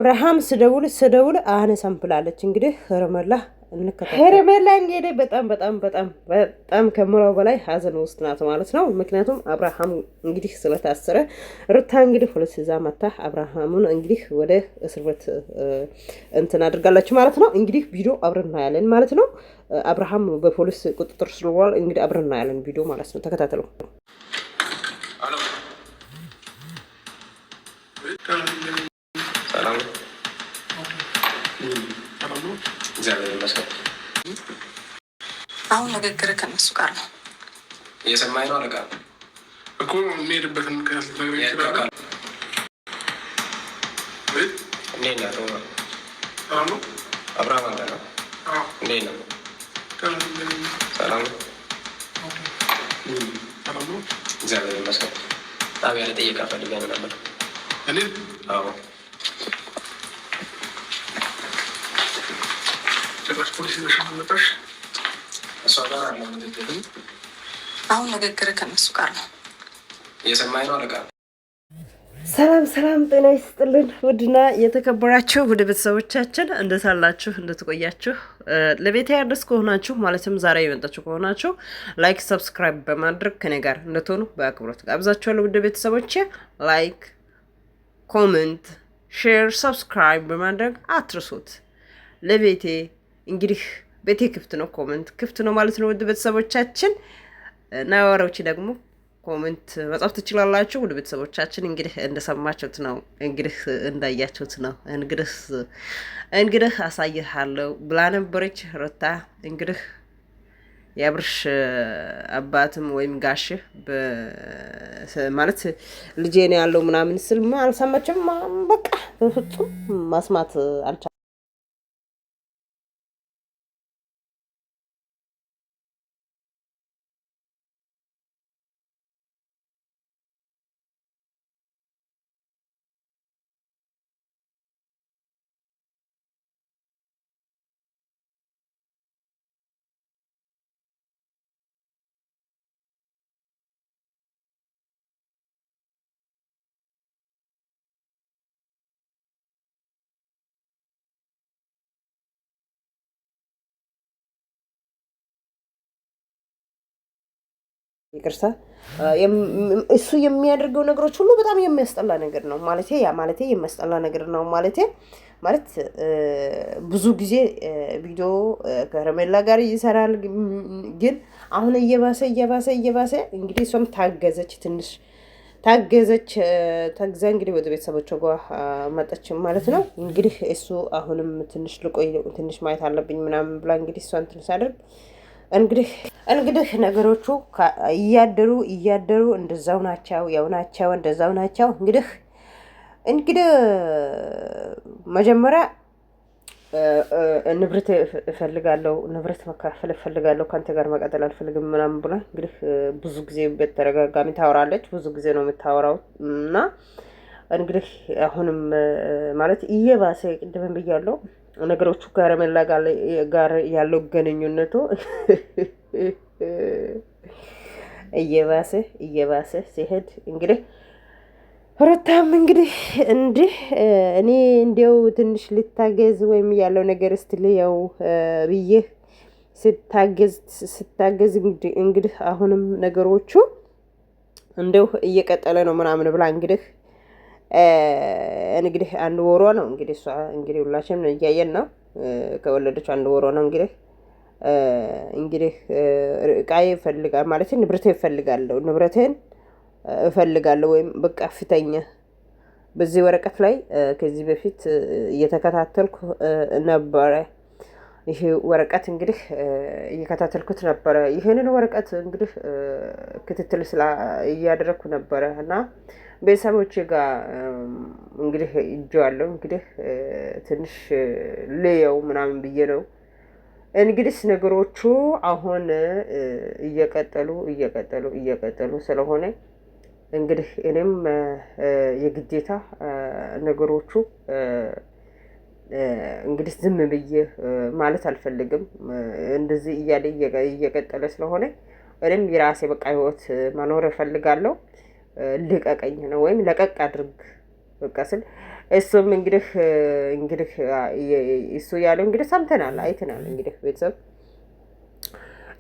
አብርሃም ስደውል አነሳም ብላለች። እንግዲህ ሄርሜላ እንግዲህ በጣም ከምራው በላይ ሀዘን ውስጥ ናት ማለት ነው። ምክንያቱም አብርሃም እንግዲህ ስለታሰረ ሩታ እንግዲህ ሁለት ይዛ መታ አብርሃሙን እንግዲህ ወደ እስር ቤት እንትን አድርጋለች ማለት ነው። እንግዲህ ቪዲዮ አብረን እናያለን ማለት ነው። አብርሃም በፖሊስ ቁጥጥር ስር ውሏል። እንግዲህ አብረን እናያለን ቪዲዮ ማለት ነው። ተከታተሉ። አሁን ንግግር ከነሱ ጋር ነው እየሰማኝ ነው። አለቃ እኮ የሚሄድበትን ምክንያት ልትነግረኝ ይችላል። እንዴት ነህ? አብርሃም አንተ ነው? እንዴት ነው? ሰላም ነው? እግዚአብሔር ይመስገን። ጣቢያ ልጠይቅህ ፈልገህ ነበር። እኔ? አዎ። ጭራሽ ፖሊስ ይዘሽ መጣሽ? እሷ ጋር አለ አሁን ንግግር ከነሱ ጋር ነው እየሰማኝ ነው። አለቃ ሰላም ጤና ይስጥልን። ውድና የተከበራችሁ ውድ ቤተሰቦቻችን እንደት አላችሁ? እንደትቆያችሁ? ለቤቴ አዲስ ከሆናችሁ ማለትም ዛሬ የመጣችሁ ከሆናችሁ ላይክ፣ ሰብስክራይብ በማድረግ ከኔ ጋር እንድትሆኑ በአክብሮት ጋብዛችኋለሁ። ውድ ቤተሰቦቼ ላይክ፣ ኮሜንት፣ ሼር፣ ሰብስክራይብ በማድረግ አትርሱት። ለቤቴ እንግዲህ ቤቴ ክፍት ነው፣ ኮሜንት ክፍት ነው ማለት ነው። ውድ ቤተሰቦቻችን ነዋሪዎች ደግሞ ኮሜንት መጻፍ ትችላላችሁ። ውድ ቤተሰቦቻችን እንግዲህ እንደሰማችሁት ነው፣ እንግዲህ እንዳያችሁት ነው። እንግዲህ አሳይሃለሁ ብላ ነበረች ሩታ። እንግዲህ የአብርሽ አባትም ወይም ጋሽህ ማለት ልጄ ነው ያለው ምናምን ስል አልሰማችም። በቃ በፍጹም ማስማት አልቻ ይቅርታ እሱ የሚያደርገው ነገሮች ሁሉ በጣም የሚያስጠላ ነገር ነው ማለቴ የሚያስጠላ ነገር ነው ማለት ብዙ ጊዜ ቪዲዮ ከሄርሜላ ጋር ይሰራል። ግን አሁን እየባሰ እንግዲህ እሷም ታገዛ እንግዲህ ወደ ቤተሰቦቿ ጋር መጣች ማለት ነው። እንግዲህ እሱ አሁንም ትንሽ ማየት አለብኝ ምናምን ብላ እንግዲህ እሷን ትንሽ አድርግ እንግዲህ ነገሮቹ እያደሩ እንደዛው ናቸው። እንግዲህ መጀመሪያ ንብረት እፈልጋለሁ፣ ንብረት መካፈል እፈልጋለሁ፣ ከአንተ ጋር መቀጠል አልፈልግም ምናምን ብላ እንግዲህ ብዙ ጊዜ በተደጋጋሚ ታወራለች። ብዙ ጊዜ ነው የምታወራው እና እንግዲህ አሁንም ማለት እየባሰ ቅድም ብያለሁ ነገሮቹ ከሄርሜላ ጋር ያለው ግንኙነቱ እየባሰ ሲሄድ እንግዲህ ሩታም እንግዲህ እኔ እንዲያው ትንሽ ልታገዝ ወይም ያለው ነገር ስትልየው ብዬ ስታገዝ እንግዲህ አሁንም ነገሮቹ እንደው እየቀጠለ ነው ምናምን ብላ እንግዲህ አንድ ወሯ ነው እንግዲህ እሷ እንግዲህ ሁላችንም እያየን ነው። ከወለደች አንድ ወሯ ነው እንግዲህ እቃዬ እፈልጋለሁ ማለት ንብረቴን እፈልጋለሁ ወይም በቃ ፍተኛ በዚህ ወረቀት ላይ ከዚህ በፊት እየተከታተልኩ ነበረ። ይሄ ወረቀት እንግዲህ እየከታተልኩት ነበረ። ይሄንን ወረቀት እንግዲህ ክትትል እያደረግኩ ነበረ እና ቤተሰቦቼ ጋር እንግዲህ እጄዋለሁ እንግዲህ ትንሽ ልየው ምናምን ብዬ ነው። እንግዲህ ነገሮቹ አሁን እየቀጠሉ ስለሆነ እንግዲህ እኔም የግዴታ ነገሮቹ እንግዲህ ዝም ብዬ ማለት አልፈልግም። እንደዚህ እያለ እየቀጠለ ስለሆነ እኔም የራሴ በቃ ህይወት መኖር እፈልጋለሁ። ልቀቀኝ ነው ወይም ለቀቅ አድርግ በቃ ስል እሱም እንግዲህ እሱ ያለው እንግዲህ ሰምተናል፣ አይተናል። እንግዲህ ቤተሰብ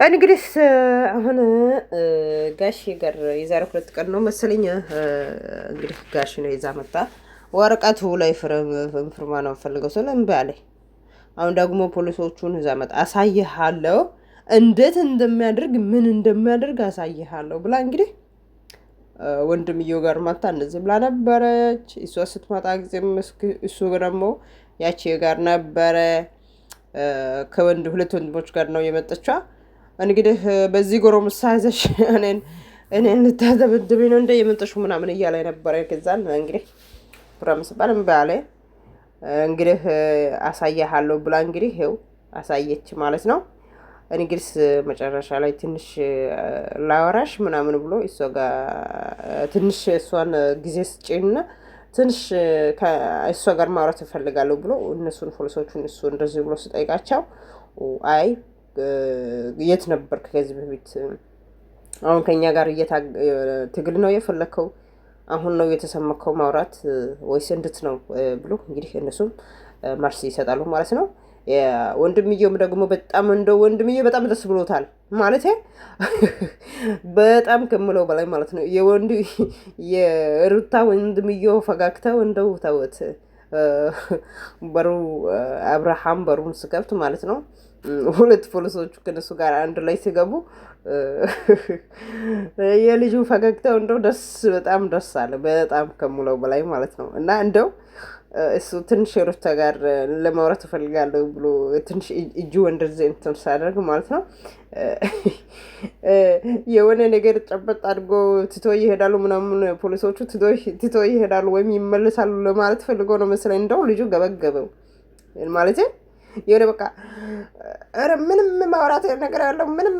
እንግዲህ አሁን ጋሽ ጋር የዛሬ 2 ቀን ነው መሰለኝ እንግዲህ ጋሽ ነው ይዛ መጣ ወረቀቱ ላይ ፍርማ ነው ፈልገው እምቢ አለኝ። አሁን ደግሞ ፖሊሶቹን ይዛ መጣ አሳይሃለሁ፣ እንዴት እንደሚያደርግ ምን እንደሚያደርግ አሳይሃለሁ ብላ እንግዲህ ወንድምየው ጋር መጣ። እንደዚህ ብላ ነበረች። እሷ ስትመጣ ጊዜም እሱ ደግሞ ያቺ ጋር ነበረ ከሁለት ወንድሞች ጋር ነው የመጣችው። እንግዲህ በዚህ ጎረምሳ ይዘሽ እኔን ልታደበድበኝ ነው እንደ የመጣሽው ምናምን እያለ ነበረ። ከዛን እንግዲህ ፕሮሚስ ባል እምቢ አለ። እንግዲህ አሳያለሁ ብላ እንግዲህ ይኸው አሳየች ማለት ነው። እንግዲህ መጨረሻ ላይ ትንሽ ላወራሽ ምናምን ብሎ እሷ ጋር ትንሽ እሷን ጊዜ ስጪና ትንሽ ከእሷ ጋር ማውራት እፈልጋለሁ ብሎ እነሱን ፖሊሶቹን እሱ እንደዚህ ብሎ ስጠይቃቸው አይ የት ነበርክ ከዚህ በፊት? አሁን ከኛ ጋር ትግል ነው የፈለከው? አሁን ነው የተሰማከው ማውራት ወይስ እንድት ነው ብሎ እንግዲህ እነሱም መልስ ይሰጣሉ ማለት ነው። ወንድምየውም ደግሞ በጣም ወንድምየው በጣም ደስ ብሎታል ማለት በጣም ከምለው በላይ ማለት ነው። የሩታ ወንድምየው ፈጋግታው ተወት በሩ አብርሃም በሩን ስከፍት ማለት ነው 2 ፖሊሶቹ ከነሱ ጋር አንድ ላይ ሲገቡ የልጁ ፈገግታው በጣም ደስ አለ፣ በጣም ከምለው በላይ ማለት ነው። እና እሱ ትንሽ ሩታ ጋር ለማውራት እፈልጋለሁ ብሎ ትንሽ እጁ እንደዚህ እንትን ሳደርግ ማለት ነው የሆነ ነገር ጨበጥ አድርጎ ትቶ ይሄዳሉ ምናምን ፖሊሶቹ ትቶ ይሄዳሉ ወይም ይመለሳሉ ለማለት ፈልጎ ነው መሰለኝ። ልጁ ገበገበው ማለት የሆነ በቃ ኧረ ምንም ማውራት ነገር ያለው ምንም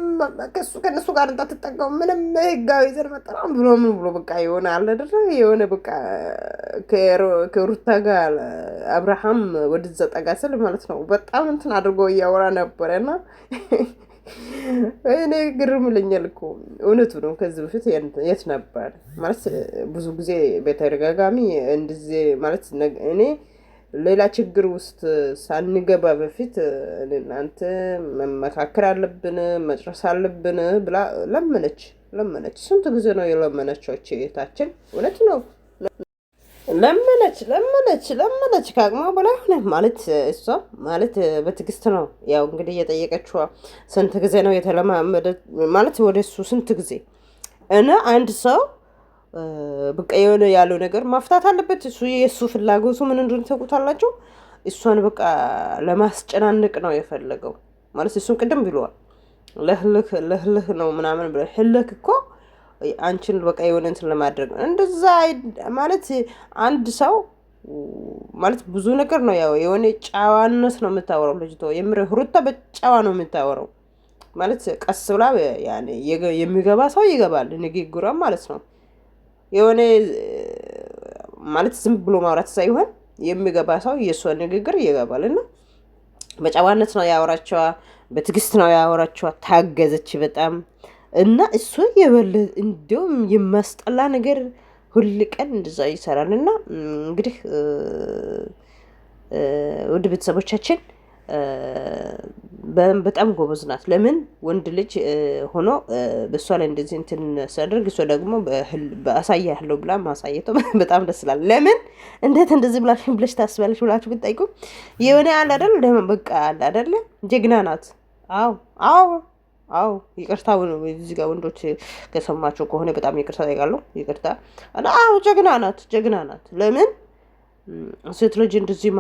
ከእነሱ ጋር እንዳትጠጋው ምንም ህጋዊ ዘር መጠራም ብሎ ምን ብሎ በቃ የሆነ አለ አይደል የሆነ በቃ ከሩታ ጋር አብርሃም ወደዛ ጠጋ ስል ማለት ነው በጣም እንትን አድርጎ እያወራ ነበረና እኔ ግርም ይለኛል እኮ እውነቱ ነው። ከዚህ በፊት የት ነበር ማለት ብዙ ጊዜ በተደጋጋሚ እንደዚህ ማለት እኔ ሌላ ችግር ውስጥ ሳንገባ በፊት እናንተ መመካከር አለብን መጨረስ አለብን ብላ ለመነች። ስንት ጊዜ ነው የለመነችው እህታችን? እውነት ነው ለመነች ከአቅሟ በላይ ሆነ ማለት እሷ ማለት በትዕግስት ነው ያው እንግዲህ እየጠየቀችው ስንት ጊዜ ነው የተለማመደ ማለት ወደሱ ስንት ጊዜ እና አንድ ሰው በቃ የሆነ ያለው ነገር ማፍታት አለበት። የእሱ ፍላጎቱ ምን እንደሆነ ታውቁታላችሁ። እሷን በቃ ለማስጨናነቅ ነው የፈለገው ማለት እሱን ቅድም ብለዋል። ለህልህ ነው ምናምን ብለ ህልህ እኮ አንቺን በቃ የሆነ እንትን ለማድረግ ነው እንደዛ ማለት አንድ ሰው ማለት ብዙ ነገር ነው ያው የሆነ ጨዋነት ነው የምታወራው ልጅቷ የምር ሩታ በጨዋ ነው የምታወራው ማለት ቀስ ብላ ያኔ የሚገባ ሰው ይገባል ንግግሯ ማለት ነው። የሆነ ማለት ዝም ብሎ ማውራት ሳይሆን የሚገባ ሰው የእሷ ንግግር ይገባልና በጨዋነት ነው ያወራቸዋ፣ በትዕግስት ነው ያወራቸዋ። ታገዘች በጣም እና እሱ እንደውም የማስጠላ ነገር ሁል ቀን እንደዛ ይሰራልና እንግዲህ ውድ ቤተሰቦቻችን በጣም ጎበዝ ናት። ለምን ወንድ ልጅ ሆኖ በሷ ላይ እንደዚህ እንትን ሲያደርግ እሷ ደግሞ በአሳያለሁ ብላ ማሳየቷ በጣም ደስ ይላል። ለምን እንዴት እንደዚህ ብለሽ ታስባለሽ ብላችሁ ብትጠይቁ የሆነ አለ አይደል ደግሞ በቃ አለ አይደል ጀግና ናት። አዎ ይቅርታ እዚህ ጋር ወንዶች ከሰማችሁ ከሆነ በጣም ይቅርታ ጠይቃለሁ። ይቅርታ እና ጀግና ናት። ለምን ሴት ልጅ እንደዚህ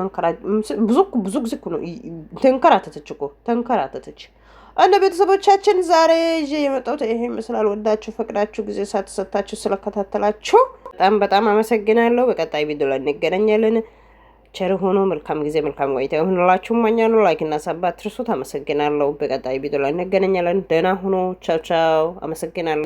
ብዙ ጊዜ እኮ ነው ተንከራተተች። እንደ ቤተሰቦቻችን ዛሬ ይዤ የመጣሁት ይሄ ይመስላል። ወዳችሁ ፈቅዳችሁ ጊዜ ሳትሰጣችሁ ስለከታተላችሁ በጣም አመሰግናለሁ። በቀጣይ ቪዲዮ ላይ እንገናኛለን። ቸር ሆኖ መልካም ጊዜ መልካም ቆይታ ይሁንላችሁ እመኛለሁ። ላይክ እና ሰብስክራይብ አትርሱት። አመሰግናለሁ። በቀጣይ ቪዲዮ ላይ እንገናኛለን። ደህና ሆኖ ቻው። አመሰግናለሁ።